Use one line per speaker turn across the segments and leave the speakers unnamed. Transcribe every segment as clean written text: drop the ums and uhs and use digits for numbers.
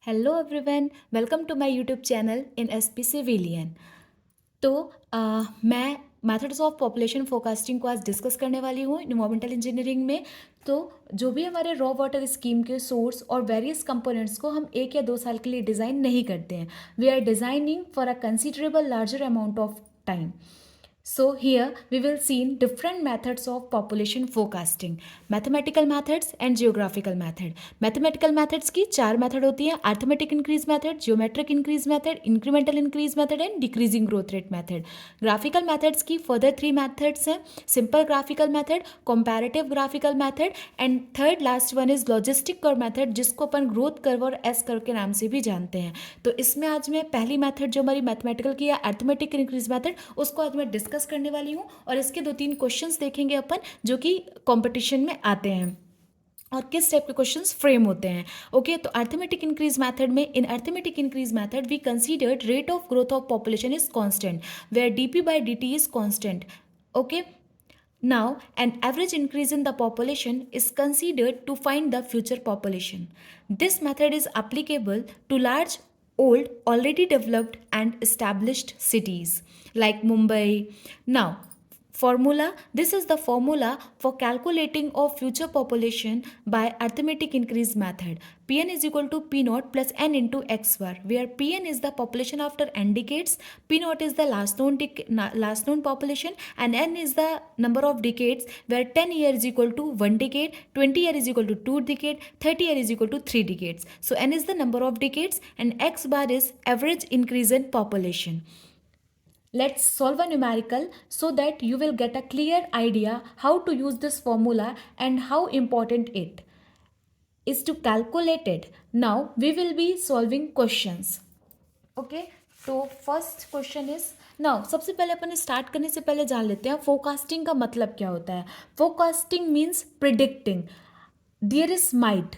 Hello everyone, welcome to my YouTube channel in SP civilian. तो मैं methods of population forecasting को आज discuss करने वाली हूँ इन्वायरमेंटल इंजीनियरिंग में। तो जो भी हमारे रॉ वाटर स्कीम के सोर्स और वेरियस कंपोनेंट्स को हम 1 या 2 साल के लिए डिज़ाइन नहीं करते हैं, we are designing for a considerable larger amount of time. So here we will see different methods of population forecasting, mathematical methods and geographical method. Mathematical methods की 4 मेथड होती हैं: arithmetic increase method, geometric increase method, incremental increase method and decreasing growth rate method. Graphical methods की further 3 methods हैं: simple graphical method, comparative graphical method and third last one is logistic curve method, जिसको अपन growth curve और S curve के नाम से भी जानते हैं. तो इसमें आज मैं पहली मेथड जो हमारी मैथमेटिकल की है अर्थमेटिक इंक्रीज मेथड, उसको आज मैं डिस्कस करने वाली हूँ और इसके 2-3 क्वेश्चंस देखेंगे अपन जो कि कंपटीशन में आते हैं और किस टाइप के क्वेश्चंस फ्रेम होते हैं. ओके, तो अर्थमेटिक इंक्रीज मेथड में, in arithmetic increase method we considered rate of growth of population is constant where dp by dt is constant. Okay, now an average increase in the population is considered to find the future population. This method is applicable to large, old, already developed and established cities like Mumbai. Now, formula, this is the formula for calculating of future population by arithmetic increase method. Pn is equal to p naught plus n into x bar, where Pn is the population after n decades, p naught is the last known population and n is the number of decades, where 10 year is equal to 1 decade, 20 year is equal to 2 decade, 30 year is equal to 3 decades. So n is the number of decades and x bar is average increase in population. Let's solve a numerical so that you will get a clear idea how to use this formula and how important it is to calculate it. Now we will be solving questions. Okay, तो first question is, now सबसे पहले अपन start करने से पहले जान लेते हैं forecasting का मतलब क्या होता है. Forecasting means predicting. There is might,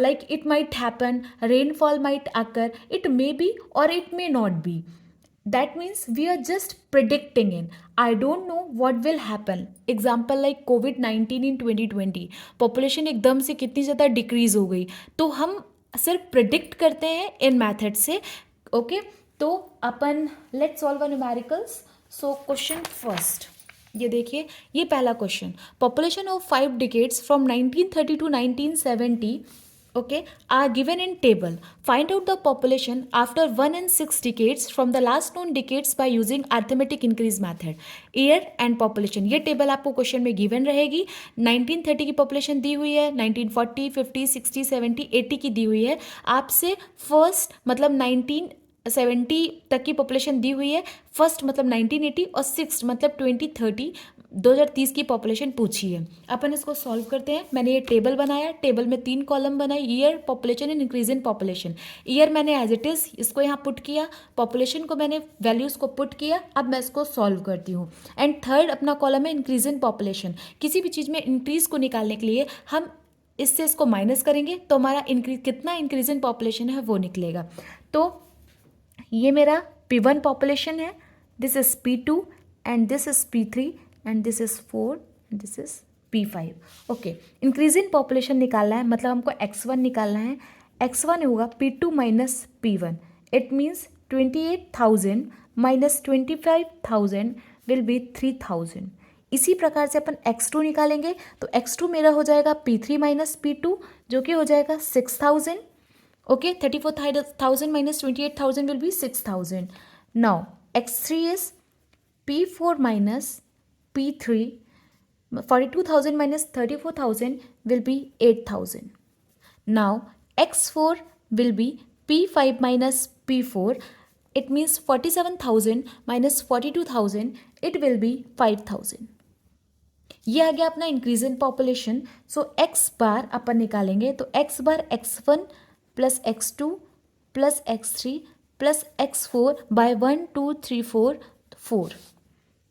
like it might happen, rainfall might occur, it may be or it may not be. That means we are just predicting it. I don't know what will happen. Example like COVID-19 in 2020, population एकदम से कितनी ज़्यादा decrease हो गई, तो हम सिर्फ predict करते हैं इन मैथड से. ओके, तो अपन let's solve numericals. So question first, ये देखिए, ये पहला question. Population of 5 decades from 1930 to 1970 okay are given in table. Find out the population after 1 and 6 decades from the last known decades by using arithmetic increase method. Year and population, ये table आपको question में given रहेगी. 1930 की population दी हुई है, 1940, 50, 60, 70, 80 की दी हुई है. आपसे फर्स्ट मतलब 1970 तक की पॉपुलेशन दी हुई है, फर्स्ट मतलब 1980 और सिक्स मतलब 2030 की पॉपुलेशन पूछी है. अपन इसको सॉल्व करते हैं. मैंने ये टेबल बनाया, टेबल में 3 कॉलम बनाए, year, population and increase in population. Year मैंने एज इट इज़ इसको यहाँ पुट किया, पॉपुलेशन को मैंने वैल्यूज़ को पुट किया. अब मैं इसको सॉल्व करती हूँ. एंड थर्ड अपना कॉलम है इंक्रीज इन पॉपुलेशन. किसी भी चीज़ में इंक्रीज को निकालने के लिए हम इससे इसको माइनस करेंगे तो हमारा कितना इंक्रीज इन पॉपुलेशन है वो निकलेगा. तो ये मेरा P1 पॉपुलेशन है, this is P2 and this is P3 and this is 4 and this is P5. Okay, increase in population निकालना है, मतलब हमको x1 निकालना है. x1 होगा P2 minus P1. It means 28,000 minus 25,000 will be 3,000. इसी प्रकार से अपन x2 निकालेंगे तो x2 मेरा हो जाएगा P3 माइनस P2 जो कि हो जाएगा 6,000. Okay, 34,000 minus 28,000 will be 6,000. Now, x3 is P4 minus P3. 42,000 minus 34,000 will be 8,000. Now, x4 will be P5 minus P4. It means 47,000 minus 42,000. It will be 5,000. ये आ गया अपना increase in population. So x bar अपन निकालेंगे तो x bar x1 plus x2 plus x3 plus x4 by 1 2 3 4 4.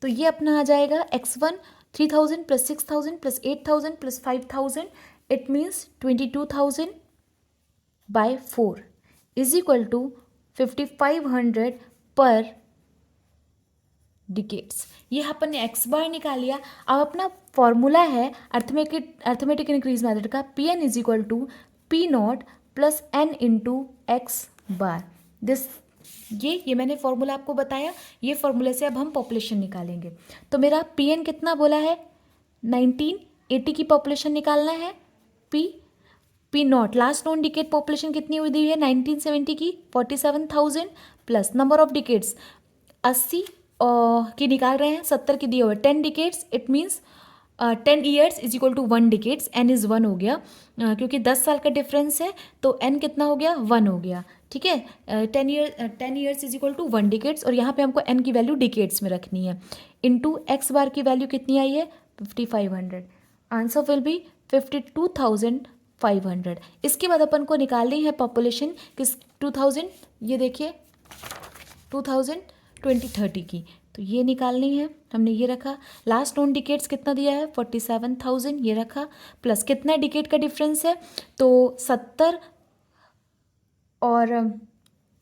तो ये अपना आ जाएगा x1 3,000 plus 6,000 plus 8,000 plus 5,000. It means 22,000 by 4 is equal to 5,500 per decades. ये अपन ने एक्स बार निकाल लिया. अब अपना फॉर्मूला है अर्थमेटिक इंक्रीज मेथड का, Pn is equal to P not plus n into x bar. This ये मैंने फॉर्मूला आपको बताया, ये फॉर्मूले से अब हम पॉपुलेशन निकालेंगे। तो मेरा पी एन कितना बोला है, 1980 की पॉपुलेशन निकालना है। P not last non decade population कितनी हुई दी है 1970 की 47,000 प्लस नंबर ऑफ डिकेट्स 80 की निकाल रहे हैं, 70 की दिए हुए 10 decades, it means 10 years is equal to 1 decades, n is 1 हो गया, क्योंकि 10 साल का डिफरेंस है तो एन कितना हो गया 1 हो गया। ठीक है, 10 years is equal to 1 decades, और यहाँ पे हमको एन की वैल्यू डिकेट्स में रखनी है। इनटू एक्स बार की वैल्यू कितनी आई है 5500, आंसर विल बी 52,500। इसके बाद अपन को निकालनी है पॉपुलेशन किस 2000, ये देखिए 2030 की, तो ये निकालनी है। हमने ये रखा, लास्ट नॉन डिकेट्स कितना दिया है 47,000, ये रखा, प्लस कितना डिकेट का डिफरेंस है तो 70, और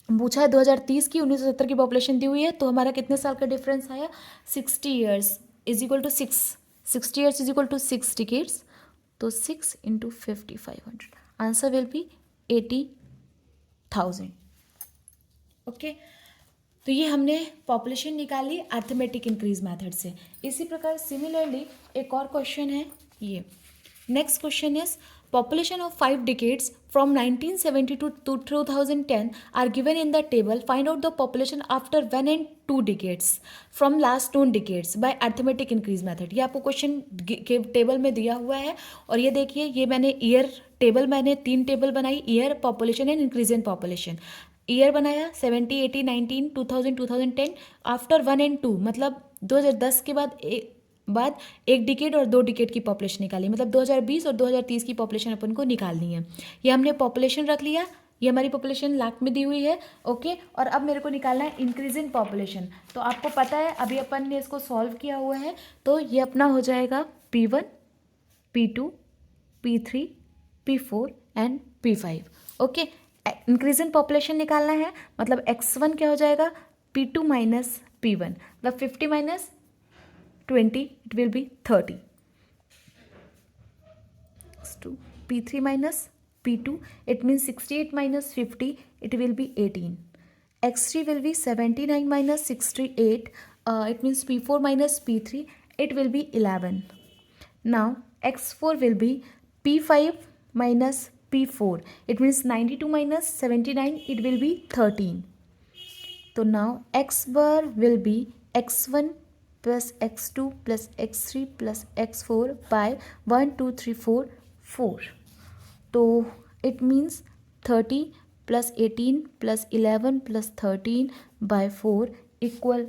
पूछा है 2030 की, 1970 की पॉपुलेशन दी हुई है, तो हमारा कितने साल का डिफरेंस आया 60 years is equal to 60 years is equal to 6 decades, तो 6 into 5500, answer will be 80,000। Okay, तो ये हमने पॉपुलेशन निकाली अर्थमेटिक इंक्रीज मेथड से। इसी प्रकार सिमिलरली एक और क्वेश्चन है ये, next question is population of 5 decades from 1972 to 2010 are given in the table. Find out the population after 1 and 2 decades from last known decades by arithmetic increase method. ये आपको question के table में दिया हुआ है, और ये देखिए ये मैंने ईयर टेबल, मैंने 3 टेबल बनाई, year, population and increase in population. Year बनाया 70, 80, 19, 2000, 2010, आफ्टर 1 and 2 मतलब 2010 के बाद एक डिकेड और 2 डिकेड की पॉपुलेशन निकाली, मतलब 2020 और 2030 की पॉपुलेशन अपन को निकालनी है। ये हमने पॉपुलेशन रख लिया, ये हमारी पॉपुलेशन लाख में दी हुई है। ओके, और अब मेरे को निकालना है इंक्रीज इन पॉपुलेशन। तो आपको पता है अभी अपन ने इसको सॉल्व किया हुआ है, तो ये अपना हो जाएगा P1, P2, P3, P4 and P5। Okay, increase in population निकालना है, मतलब x1 क्या हो जाएगा P2 माइनस P1, मतलब 50 minus 20, it will be 30. So P3 minus P2, it means 68 minus 50, it will be 18. X3 will be 79 minus 68, it means P4 minus P3, it will be 11. Now X4 will be P5 minus P4, it means 92 minus 79, it will be 13. So now X bar will be X1 plus x2 plus x3 plus x4 by 1 2 3 4 4, तो it means 30 plus 18 plus 11 plus 13 by 4 equal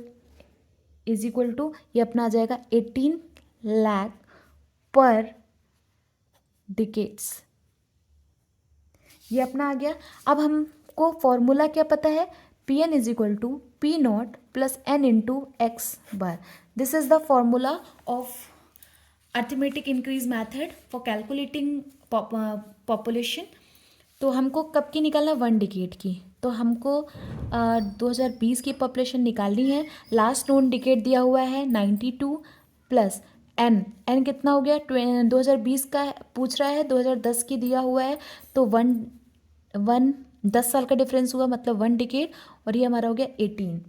is equal to, ये अपना आ जाएगा 18 लाख पर decades, ये अपना आ गया। अब हमको फॉर्मूला क्या पता है, P n is equal to P not plus n into x bar. This is the formula of arithmetic increase method for calculating population. तो हमको कब की निकालना है 1 डिकेड की, तो हमको 2020 की पॉपुलेशन निकालनी है। लास्ट नोन डिकेड दिया हुआ है 92 प्लस एन कितना हो गया 2020 का पूछ रहा है, 2010 की दिया हुआ है, तो 10 साल का डिफरेंस हुआ, मतलब 1 डिकेड, और ये हमारा हो गया 18।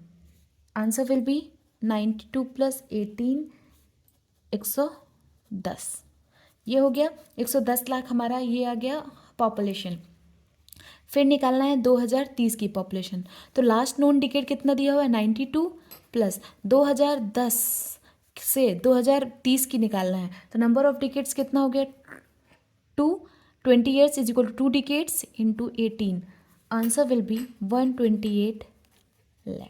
आंसर विल बी 92 प्लस 18 110, ये हो गया 110 लाख हमारा, ये आ गया पॉपुलेशन। फिर निकालना है 2030 की पॉपुलेशन, तो लास्ट नोन डिकेड कितना दिया हुआ है 92 प्लस 2010 से 2030 की निकालना है, तो नंबर ऑफ डिकेड्स कितना हो गया 20 years is equal to 2 decades into 18, answer will be 128 lakh.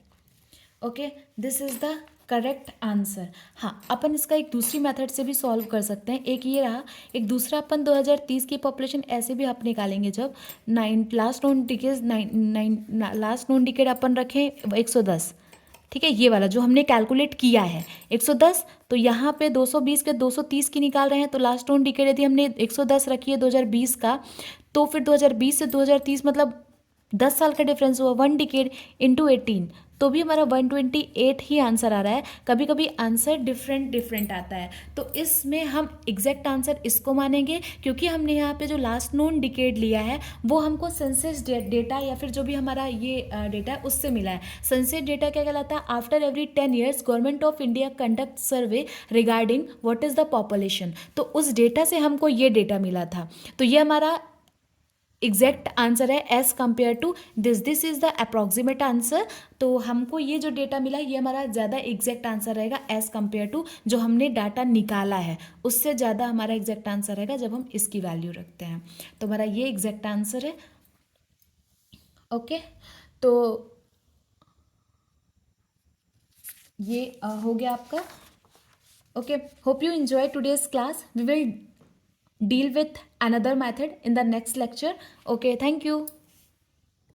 Okay, this is the correct answer. हाँ, अपन इसका एक दूसरी मेथड से भी सॉल्व कर सकते हैं, एक ये रहा, एक दूसरा अपन 2030 की पॉपुलेशन ऐसे भी आप निकालेंगे, जब लास्ट नोन डिकेड अपन रखें 110, ठीक है, ये वाला जो हमने कैलकुलेट किया है 110, तो यहाँ पे 220 के 230 की निकाल रहे हैं, तो लास्ट नोन डिकेड यदि हमने 110 रखी है 2020 का, तो फिर 2020 से 2030 मतलब 10 साल का डिफरेंस हुआ, 1 डिकेड इंटू 18 तो भी हमारा 128 ही आंसर आ रहा है। कभी कभी आंसर डिफरेंट आता है, तो इसमें हम एग्जैक्ट आंसर इसको मानेंगे क्योंकि हमने यहाँ पे जो लास्ट नोन डिकेड लिया है वो हमको सेंसस डेटा या फिर जो भी हमारा ये डेटा है उससे मिला है। सेंसस डेटा क्या कहलाता है? After every 10 years government of India conduct survey regarding what is the population, तो उस डेटा से हमको ये डेटा मिला था। तो ये हमारा एग्जैक्ट आंसर है as compare to this is the approximate answer. तो हमको ये जो डेटा मिला ये हमारा ज़्यादा एग्जैक्ट आंसर रहेगा एज कंपेयर टू जो हमने डाटा निकाला है, उससे ज़्यादा हमारा एग्जैक्ट आंसर रहेगा जब हम इसकी वैल्यू रखते हैं। तो हमारा ये एग्जैक्ट आंसर है। ओके, तो ये हो गया आपका। Okay, hope you enjoy today's class. We will deal with another method in the next lecture. Okay, thank you.